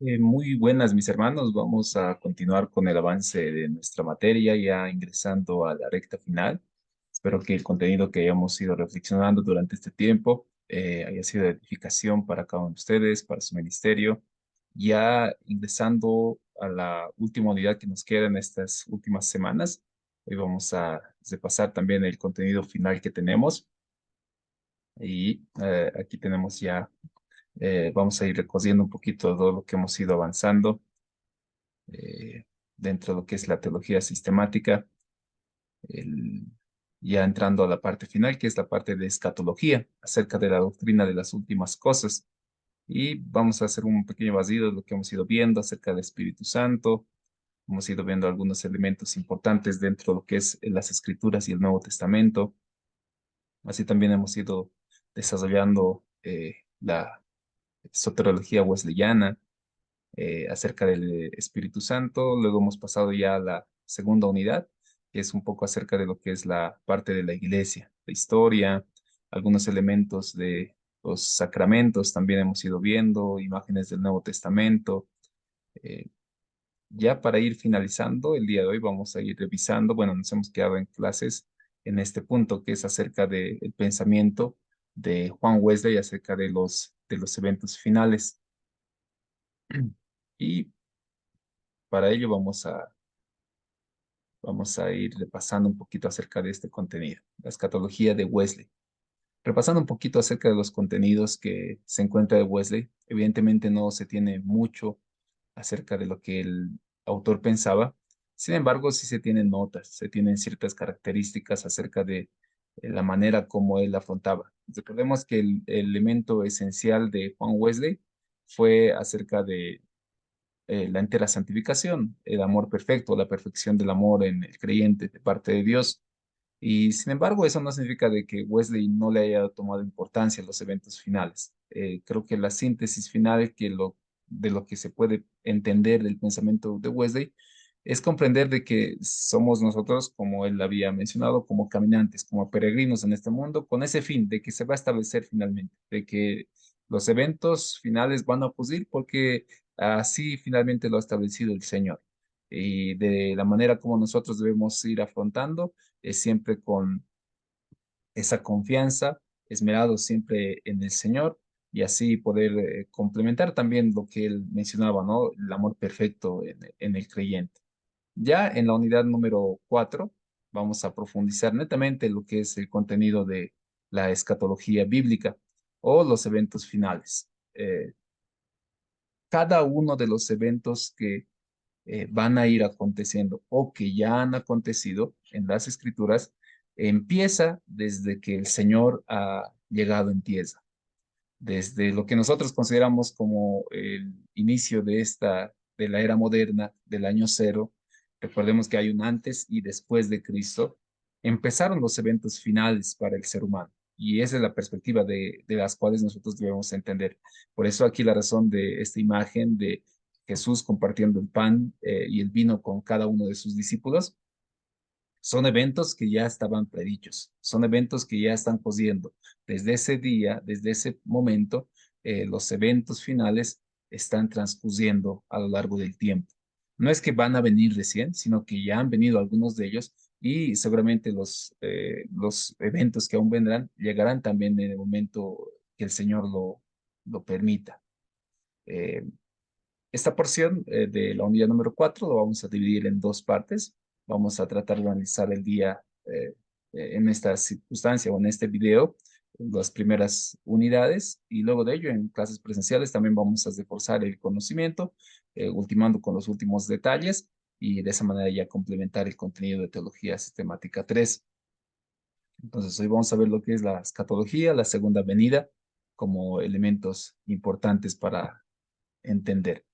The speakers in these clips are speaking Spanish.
Muy buenas, mis hermanos. Vamos a continuar con el avance de nuestra materia, ya ingresando a la recta final. Espero que el contenido que hayamos ido reflexionando durante este tiempo haya sido de edificación para cada uno de ustedes, para su ministerio. Ya ingresando a la última unidad que nos queda en estas últimas semanas, hoy vamos a repasar también el contenido final que tenemos. Y aquí tenemos ya, vamos a ir recorriendo un poquito todo lo que hemos ido avanzando eh, dentro de lo que es la teología sistemática, el- ya entrando a la parte final, que es la parte de escatología, acerca de la doctrina de las últimas cosas. Y vamos a hacer un pequeño vacío de lo que hemos ido viendo acerca del Espíritu Santo. Hemos ido viendo algunos elementos importantes dentro de lo que es las Escrituras y el Nuevo Testamento. Así también hemos ido desarrollando la soterología wesleyana acerca del Espíritu Santo. Luego hemos pasado ya a la segunda unidad, que es un poco acerca de lo que es la parte de la iglesia, la historia, algunos elementos de los sacramentos también hemos ido viendo, imágenes del Nuevo Testamento. Eh, ya para ir finalizando, el día de hoy vamos a ir revisando, bueno, nos hemos quedado en clases en este punto, que es acerca del pensamiento de Juan Wesley acerca de los eventos finales. Y para ello vamos a ir repasando un poquito acerca de este contenido, la escatología de Wesley. Repasando un poquito acerca de los contenidos que se encuentra de Wesley, evidentemente no se tiene mucho acerca de lo que el autor pensaba. Sin embargo, sí se tienen notas, se tienen ciertas características acerca de la manera como él afrontaba. Recordemos que el elemento esencial de Juan Wesley fue acerca de la entera santificación, el amor perfecto, la perfección del amor en el creyente de parte de Dios. Y sin embargo, eso no significa de que Wesley no le haya tomado importancia a los eventos finales. Creo que la síntesis final de lo que se puede entender del pensamiento de Wesley es comprender de que somos nosotros, como él había mencionado, como caminantes, como peregrinos en este mundo, con ese fin de que se va a establecer finalmente, de que los eventos finales van a ocurrir porque así finalmente lo ha establecido el Señor. Y de la manera como nosotros debemos ir afrontando es siempre con esa confianza, esmerados siempre en el Señor y así poder complementar también lo que él mencionaba, ¿no? El amor perfecto en el creyente. Ya en la unidad número 4 vamos a profundizar netamente lo que es el contenido de la escatología bíblica o los eventos finales. Cada uno de los eventos que van a ir aconteciendo o que ya han acontecido en las escrituras, empieza desde que el Señor ha llegado en tierra, desde lo que nosotros consideramos como el inicio de la era moderna, del año cero. Recordemos que hay un antes y después de Cristo. Empezaron los eventos finales para el ser humano. Y esa es la perspectiva de las cuales nosotros debemos entender. Por eso aquí la razón de esta imagen de Jesús compartiendo el pan y el vino con cada uno de sus discípulos, son eventos que ya estaban predichos, son eventos que ya están cosiendo. Desde ese día, desde ese momento, los eventos finales están transcurriendo a lo largo del tiempo. No es que van a venir recién, sino que ya han venido algunos de ellos y seguramente los eventos que aún vendrán llegarán también en el momento que el Señor lo permita. Eh, esta porción de la unidad número 4 lo vamos a dividir en dos partes. Vamos a tratar de analizar el día en esta circunstancia o en este video, las primeras unidades, y luego de ello en clases presenciales también vamos a reforzar el conocimiento, ultimando con los últimos detalles y de esa manera ya complementar el contenido de Teología Sistemática 3. Entonces hoy vamos a ver lo que es la escatología, la segunda venida, como elementos importantes para entender.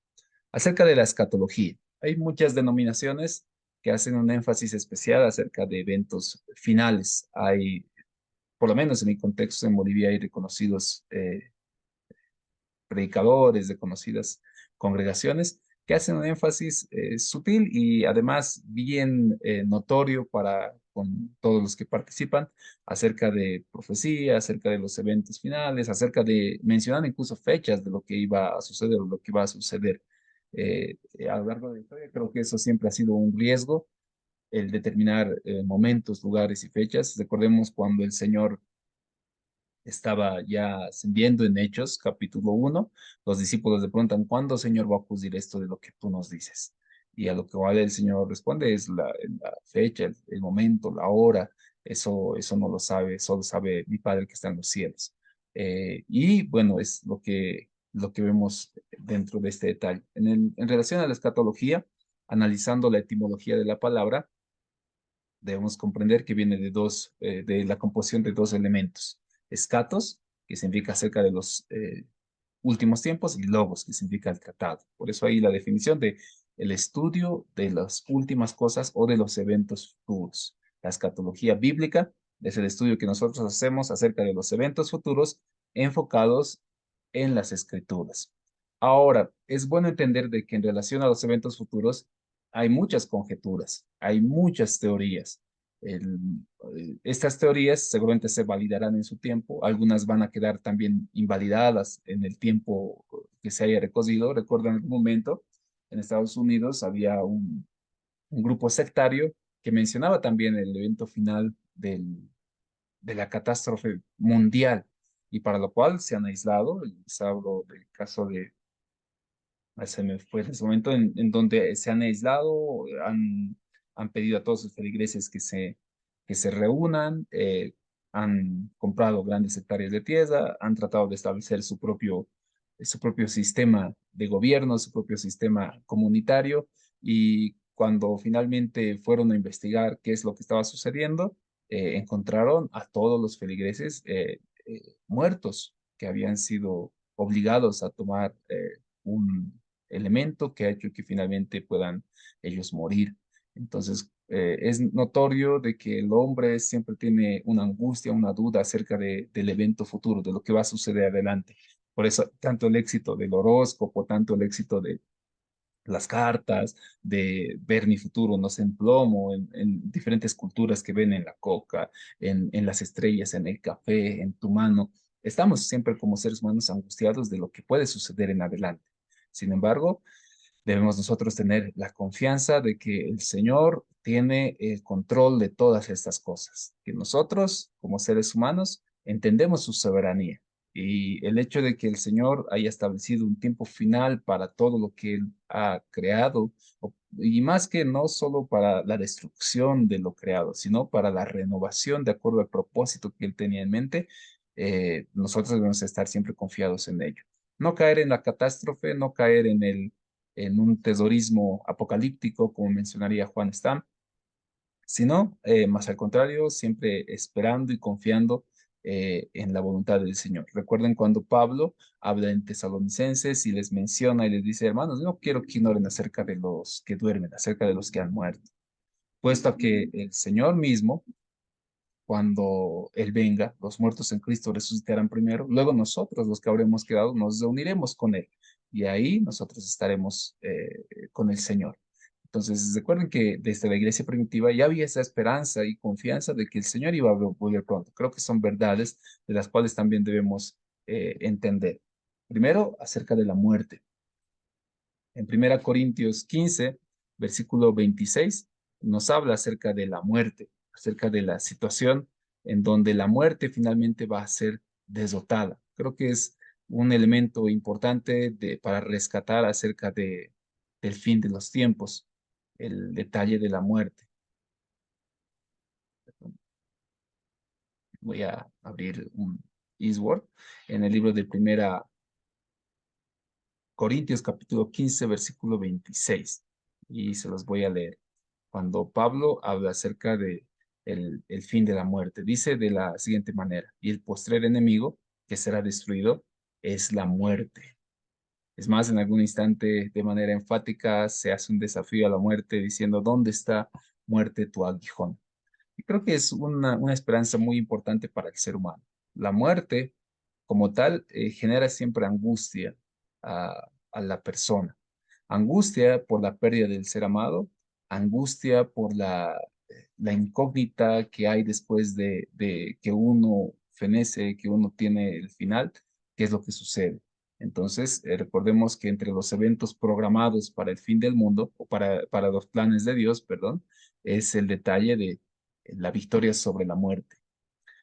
Acerca de la escatología, hay muchas denominaciones que hacen un énfasis especial acerca de eventos finales. Hay, por lo menos en mi contexto en Bolivia, hay reconocidos predicadores de conocidas congregaciones que hacen un énfasis sutil y además bien notorio para con todos los que participan acerca de profecía, acerca de los eventos finales, acerca de mencionar incluso fechas de lo que iba a suceder o lo que va a suceder. a lo largo de la historia. Creo que eso siempre ha sido un riesgo, el determinar momentos, lugares y fechas. Recordemos cuando el Señor estaba ya ascendiendo en Hechos, capítulo 1, los discípulos le preguntan, ¿cuándo, Señor, va a ocurrir esto de lo que tú nos dices? Y a lo que el Señor responde es la fecha, el momento, la hora, eso no lo sabe, solo sabe mi Padre que está en los cielos. Y bueno, es lo que vemos dentro de este detalle. En relación a la escatología, analizando la etimología de la palabra, debemos comprender que viene de la composición de dos elementos. Escatos, que significa acerca de los últimos tiempos, y logos, que significa el tratado. Por eso ahí la definición de el estudio de las últimas cosas o de los eventos futuros. La escatología bíblica es el estudio que nosotros hacemos acerca de los eventos futuros enfocados en las escrituras. Ahora, es bueno entender de que en relación a los eventos futuros hay muchas conjeturas, hay muchas teorías. El, Estas teorías seguramente se validarán en su tiempo, algunas van a quedar también invalidadas en el tiempo que se haya recorrido. Recuerdo en algún momento en Estados Unidos había un grupo sectario que mencionaba también el evento final de la catástrofe mundial y para lo cual se han aislado. Les hablo del caso de se me fue en ese momento en donde se han aislado, han pedido a todos sus feligreses que se reúnan, han comprado grandes hectáreas de tierra, han tratado de establecer su propio sistema de gobierno, su propio sistema comunitario, y cuando finalmente fueron a investigar qué es lo que estaba sucediendo, encontraron a todos los feligreses muertos que habían sido obligados a tomar un elemento que ha hecho que finalmente puedan ellos morir. Entonces, es notorio de que el hombre siempre tiene una angustia, una duda acerca del evento futuro, de lo que va a suceder adelante. Por eso, tanto el éxito del horóscopo, tanto el éxito de las cartas, de ver mi futuro, no sé, en plomo, en diferentes culturas que ven en la coca, en las estrellas, en el café, en tu mano. Estamos siempre como seres humanos angustiados de lo que puede suceder en adelante. Sin embargo, debemos nosotros tener la confianza de que el Señor tiene el control de todas estas cosas, que nosotros, como seres humanos, entendemos su soberanía. Y el hecho de que el Señor haya establecido un tiempo final para todo lo que Él ha creado, y más que no solo para la destrucción de lo creado, sino para la renovación de acuerdo al propósito que Él tenía en mente, nosotros debemos estar siempre confiados en ello. No caer en la catástrofe, no caer en un tesorismo apocalíptico, como mencionaría Juan Stam, sino más al contrario, siempre esperando y confiando en la voluntad del Señor. Recuerden cuando Pablo habla en Tesalonicenses y les menciona y les dice, hermanos, no quiero que ignoren acerca de los que duermen, acerca de los que han muerto, puesto a que el Señor mismo, cuando Él venga, los muertos en Cristo resucitarán primero, luego nosotros, los que habremos quedado, nos reuniremos con Él y ahí nosotros estaremos con el Señor. Entonces, recuerden que desde la iglesia primitiva ya había esa esperanza y confianza de que el Señor iba a volver pronto. Creo que son verdades de las cuales también debemos entender. Primero, acerca de la muerte. En 1 Corintios 15, versículo 26, nos habla acerca de la muerte, acerca de la situación en donde la muerte finalmente va a ser derrotada. Creo que es un elemento importante para rescatar acerca del fin de los tiempos, el detalle de la muerte. Voy a abrir un Eastword en el libro de 1 Corintios capítulo 15, versículo 26, y se los voy a leer. Cuando Pablo habla acerca de el fin de la muerte, dice de la siguiente manera, y el postrer enemigo que será destruido es la muerte. Es más, en algún instante, de manera enfática, se hace un desafío a la muerte diciendo, ¿dónde está muerte tu aguijón? Y creo que es una esperanza muy importante para el ser humano. La muerte, como tal, genera siempre angustia a la persona. Angustia por la pérdida del ser amado, angustia por la incógnita que hay después de que uno fenece, que uno tiene el final, qué es lo que sucede. Entonces, recordemos que entre los eventos programados para el fin del mundo, o para los planes de Dios, perdón, es el detalle de la victoria sobre la muerte.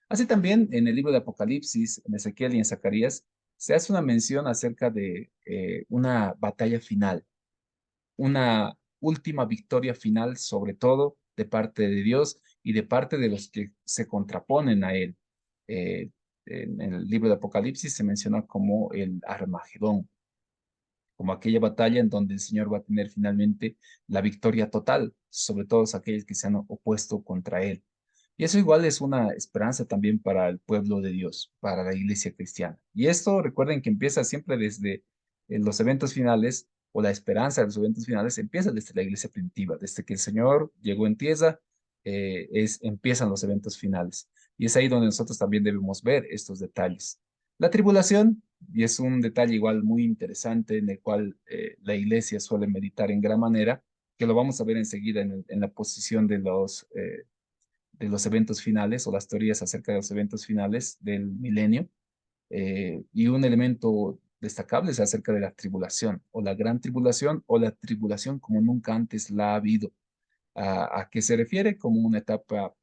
Así también en el libro de Apocalipsis, en Ezequiel y en Zacarías, se hace una mención acerca de una batalla final, una última victoria final, sobre todo de parte de Dios y de parte de los que se contraponen a él. Eh, en el libro de Apocalipsis se menciona como el Armagedón, como aquella batalla en donde el Señor va a tener finalmente la victoria total sobre todos aquellos que se han opuesto contra él. Y eso igual es una esperanza también para el pueblo de Dios, para la iglesia cristiana. Y esto recuerden que empieza siempre desde los eventos finales, o la esperanza de los eventos finales empieza desde la iglesia primitiva, desde que el Señor llegó en tierra, empiezan los eventos finales. Y es ahí donde nosotros también debemos ver estos detalles. La tribulación, y es un detalle igual muy interesante en el cual la iglesia suele meditar en gran manera, que lo vamos a ver enseguida en la posición de los eventos finales o las teorías acerca de los eventos finales del milenio. Y un elemento destacable es acerca de la tribulación o la gran tribulación o la tribulación como nunca antes la ha habido. ¿A qué se refiere? Como una etapa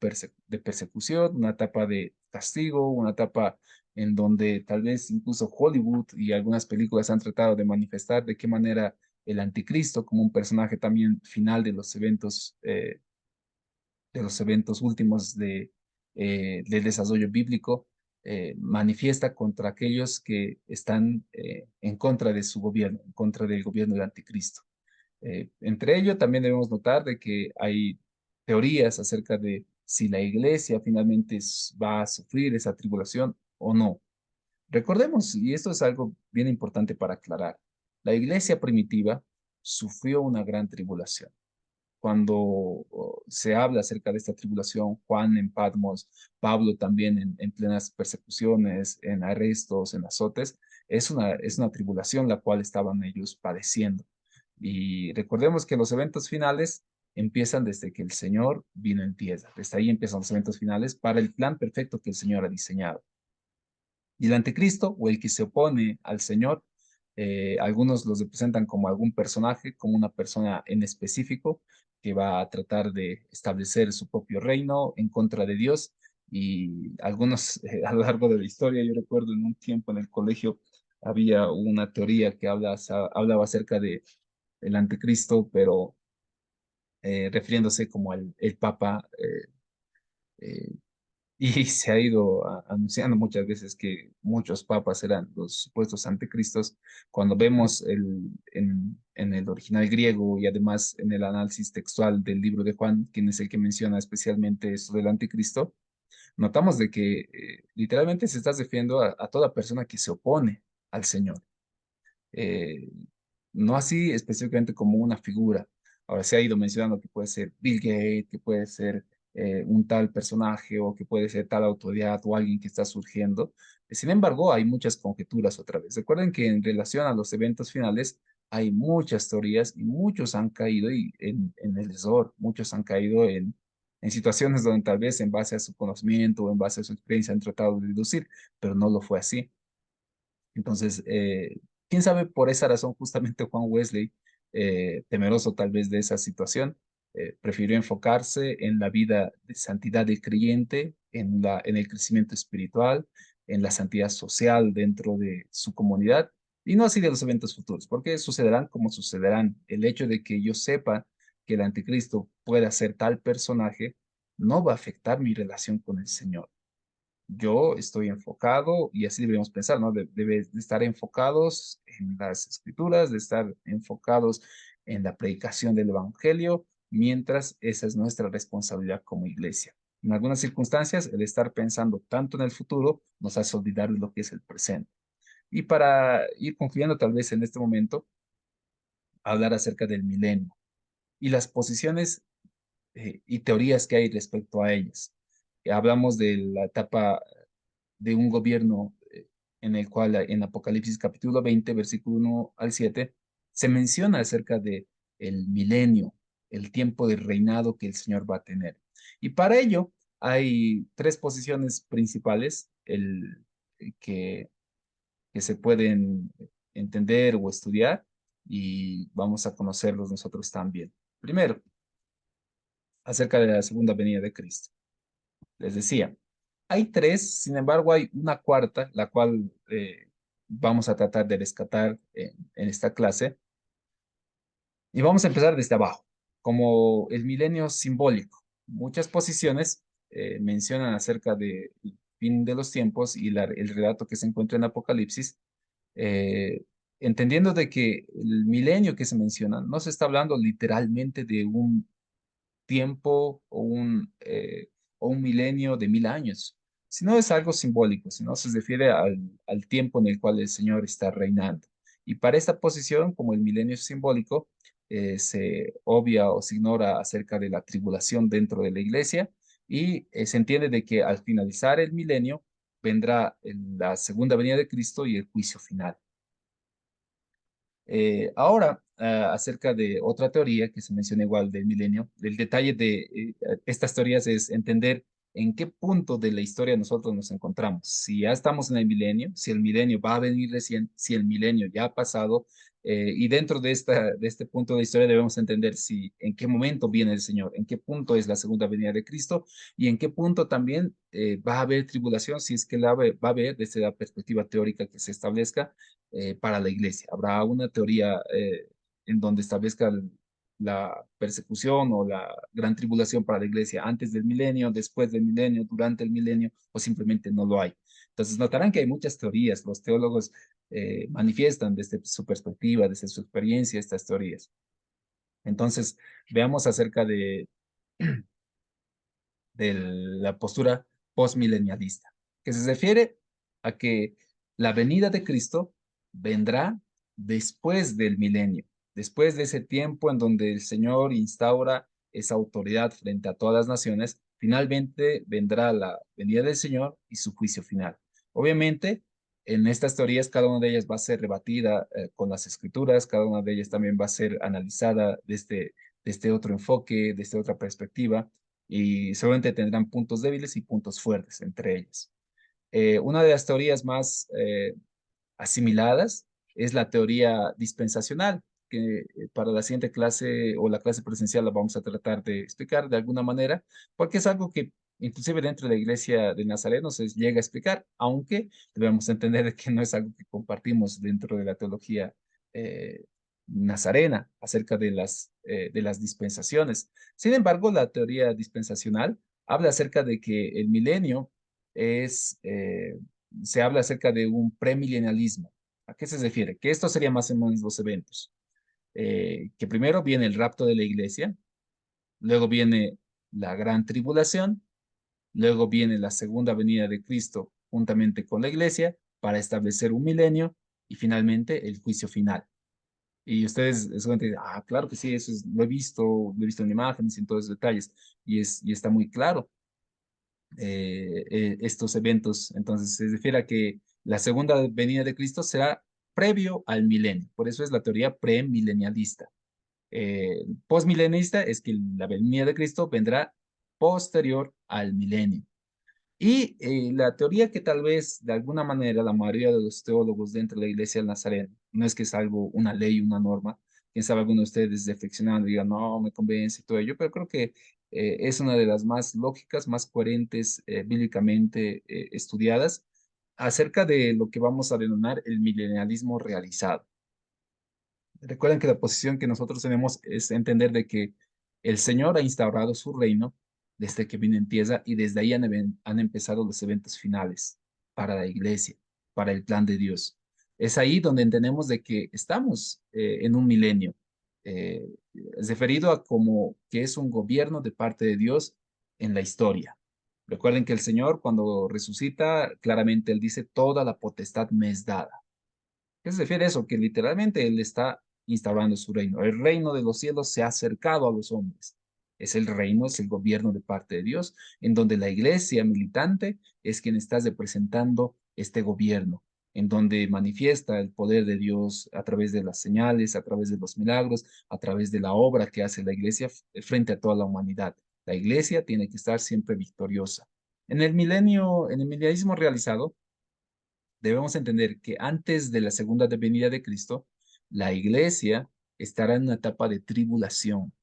de persecución, una etapa de castigo, una etapa en donde tal vez incluso Hollywood y algunas películas han tratado de manifestar de qué manera el anticristo, como un personaje también final de los eventos últimos del desarrollo bíblico, manifiesta contra aquellos que están en contra de su gobierno, en contra del gobierno del anticristo. Entre ello, también debemos notar de que hay teorías acerca de si la iglesia finalmente va a sufrir esa tribulación o no. Recordemos, y esto es algo bien importante para aclarar, la iglesia primitiva sufrió una gran tribulación. Cuando se habla acerca de esta tribulación, Juan en Patmos, Pablo también en plenas persecuciones, en arrestos, en azotes, es una tribulación la cual estaban ellos padeciendo. Y recordemos que los eventos finales empiezan desde que el Señor vino en tierra. Desde ahí empiezan los eventos finales para el plan perfecto que el Señor ha diseñado. Y el anticristo o el que se opone al Señor, algunos los representan como algún personaje, como una persona en específico que va a tratar de establecer su propio reino en contra de Dios. Y algunos a lo largo de la historia, yo recuerdo en un tiempo en el colegio había una teoría que hablaba acerca de el anticristo, pero refiriéndose como el Papa. Eh, y se ha ido anunciando muchas veces que muchos papas eran los supuestos anticristos. Cuando vemos en el original griego y además en el análisis textual del libro de Juan, quien es el que menciona especialmente esto del anticristo, notamos de que literalmente se está refiriendo a toda persona que se opone al Señor. Eh, no así específicamente como una figura. Ahora se ha ido mencionando que puede ser Bill Gates, que puede ser un tal personaje o que puede ser tal autoridad o alguien que está surgiendo. Sin embargo, hay muchas conjeturas otra vez. Recuerden que en relación a los eventos finales hay muchas teorías y muchos han caído en el error, muchos han caído en situaciones donde tal vez en base a su conocimiento o en base a su experiencia han tratado de deducir, pero no lo fue así. Entonces, quién sabe, por esa razón justamente Juan Wesley, temeroso tal vez de esa situación, prefirió enfocarse en la vida de santidad del creyente, en el crecimiento espiritual, en la santidad social dentro de su comunidad, y no así de los eventos futuros, porque sucederán como sucederán. El hecho de que yo sepa que el anticristo pueda ser tal personaje no va a afectar mi relación con el Señor. Yo estoy enfocado, y así deberíamos pensar, ¿no? Debe de estar enfocados en las escrituras, de estar enfocados en la predicación del evangelio, mientras esa es nuestra responsabilidad como iglesia. En algunas circunstancias, el estar pensando tanto en el futuro nos hace olvidar de lo que es el presente. Y para ir concluyendo tal vez en este momento, hablar acerca del milenio y las posiciones y teorías que hay respecto a ellas. Hablamos de la etapa de un gobierno en el cual en Apocalipsis capítulo 20, versículo 1 al 7, se menciona acerca de el milenio, el tiempo de reinado que el Señor va a tener. Y para ello hay tres posiciones principales que, que se pueden entender o estudiar y vamos a conocerlos nosotros también. Primero, acerca de la segunda venida de Cristo. Les decía, hay tres, sin embargo hay una cuarta, la cual vamos a tratar de rescatar en esta clase. Y vamos a empezar desde abajo, como el milenio simbólico. Muchas posiciones mencionan acerca del fin de los tiempos y el relato que se encuentra en Apocalipsis, eh, entendiendo de que el milenio que se menciona no se está hablando literalmente de un tiempo o un milenio de 1000 años, sino es algo simbólico, sino se refiere al tiempo en el cual el Señor está reinando. Y para esta posición, como el milenio es simbólico, se obvia o se ignora acerca de la tribulación dentro de la iglesia y se entiende de que al finalizar el milenio vendrá la segunda venida de Cristo y el juicio final. Ahora, acerca de otra teoría que se menciona igual del milenio, el detalle de estas teorías es entender en qué punto de la historia nosotros nos encontramos. Si ya estamos en el milenio, si el milenio va a venir recién, si el milenio ya ha pasado, y dentro de este punto de la historia debemos entender si en qué momento viene el Señor, en qué punto es la segunda venida de Cristo y en qué punto también va a haber tribulación, si es que va a haber desde la perspectiva teórica que se establezca para la iglesia. Habrá una teoría en donde establezca la persecución o la gran tribulación para la iglesia antes del milenio, después del milenio, durante el milenio, o simplemente no lo hay. Entonces notarán que hay muchas teorías. Los teólogos manifiestan desde su perspectiva, desde su experiencia, estas teorías. Entonces, veamos acerca de la postura postmilenialista, que se refiere a que la venida de Cristo vendrá después del milenio, después de ese tiempo en donde el Señor instaura esa autoridad frente a todas las naciones, finalmente vendrá la venida del Señor y su juicio final. Obviamente, en estas teorías, cada una de ellas va a ser rebatida con las escrituras, cada una de ellas también va a ser analizada desde otro enfoque, desde otra perspectiva, y seguramente tendrán puntos débiles y puntos fuertes entre ellas. Una de las teorías más asimiladas es la teoría dispensacional, que para la siguiente clase o la clase presencial la vamos a tratar de explicar de alguna manera, porque es algo que inclusive dentro de la iglesia de Nazaret no se llega a explicar, aunque debemos entender que no es algo que compartimos dentro de la teología eh, nazarena acerca de las dispensaciones. Sin embargo, la teoría dispensacional habla acerca de que el milenio es, se habla acerca de un premilenialismo. ¿A qué se refiere? Que esto sería más o menos los eventos. Que primero viene el rapto de la iglesia, luego viene la gran tribulación, luego viene la segunda venida de Cristo juntamente con la iglesia para establecer un milenio y finalmente el juicio final. Y ustedes seguramente dicen, ah, claro que sí, lo he visto en imágenes y en todos los detalles, y está muy claro estos eventos. Entonces, se refiere a que la segunda venida de Cristo será previo al milenio. Por eso es la teoría premilenialista. Postmilenialista es que la venida de Cristo vendrá posterior al milenio. Y la teoría que tal vez de alguna manera la mayoría de los teólogos dentro de la iglesia del Nazareno, no es que es algo, una ley, una norma, quién sabe alguno de ustedes reflexionando y digan, no, me convence y todo ello, pero creo que es una de las más lógicas, más coherentes bíblicamente estudiadas acerca de lo que vamos a denominar el milenialismo realizado. Recuerden que la posición que nosotros tenemos es entender de que el Señor ha instaurado su reino desde que vino en tierra y desde ahí han empezado los eventos finales para la iglesia, para el plan de Dios. Es ahí donde entendemos de que estamos en un milenio, eh, referido a como que es un gobierno de parte de Dios en la historia. Recuerden que el Señor cuando resucita, claramente Él dice, toda la potestad me es dada. ¿Qué se refiere a eso? Que literalmente Él está instaurando su reino. El reino de los cielos se ha acercado a los hombres. Es el reino, es el gobierno de parte de Dios, en donde la iglesia militante es quien está representando este gobierno, en donde manifiesta el poder de Dios a través de las señales, a través de los milagros, a través de la obra que hace la iglesia frente a toda la humanidad. La iglesia tiene que estar siempre victoriosa. En el milenio, en el milenialismo realizado, debemos entender que antes de la segunda venida de Cristo, la iglesia estará en una etapa de tribulación.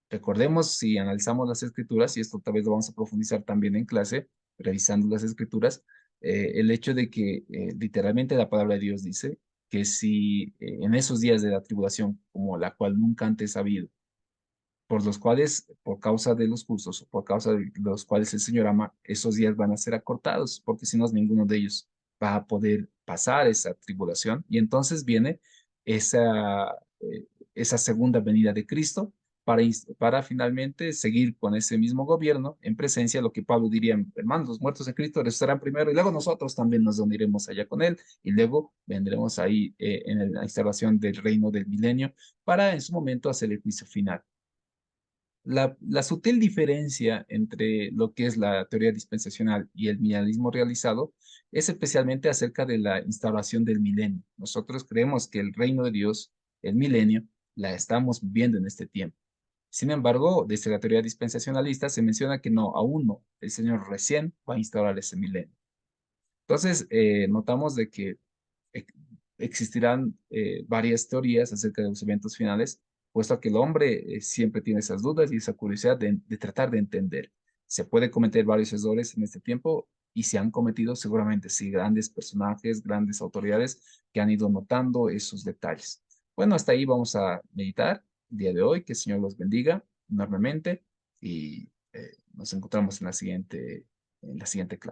Recordemos, si analizamos las escrituras, y esto tal vez lo vamos a profundizar también en clase, revisando las escrituras, el hecho de que literalmente la palabra de Dios dice que si en esos días de la tribulación, como la cual nunca antes ha habido, por los cuales, por causa de los justos, o por causa de los cuales el Señor ama, esos días van a ser acortados, porque si no, ninguno de ellos va a poder pasar esa tribulación. Y entonces viene esa, esa segunda venida de Cristo para finalmente seguir con ese mismo gobierno en presencia, lo que Pablo diría, hermanos, los muertos en Cristo resucitarán primero y luego nosotros también nos uniremos allá con Él y luego vendremos ahí en la instalación del reino del milenio para en su momento hacer el juicio final. La sutil diferencia entre lo que es la teoría dispensacional y el milenialismo realizado es especialmente acerca de la instauración del milenio. Nosotros creemos que el reino de Dios, el milenio, la estamos viviendo en este tiempo. Sin embargo, desde la teoría dispensacionalista se menciona que no, aún no, el Señor recién va a instaurar ese milenio. Entonces, notamos de que e- existirán varias teorías acerca de los eventos finales, puesto que el hombre siempre tiene esas dudas y esa curiosidad de tratar de entender. Se puede cometer varios errores en este tiempo y se han cometido seguramente, sí, grandes personajes, grandes autoridades que han ido notando esos detalles. Bueno, hasta ahí vamos a meditar el día de hoy. Que el Señor los bendiga enormemente y nos encontramos en la siguiente clase.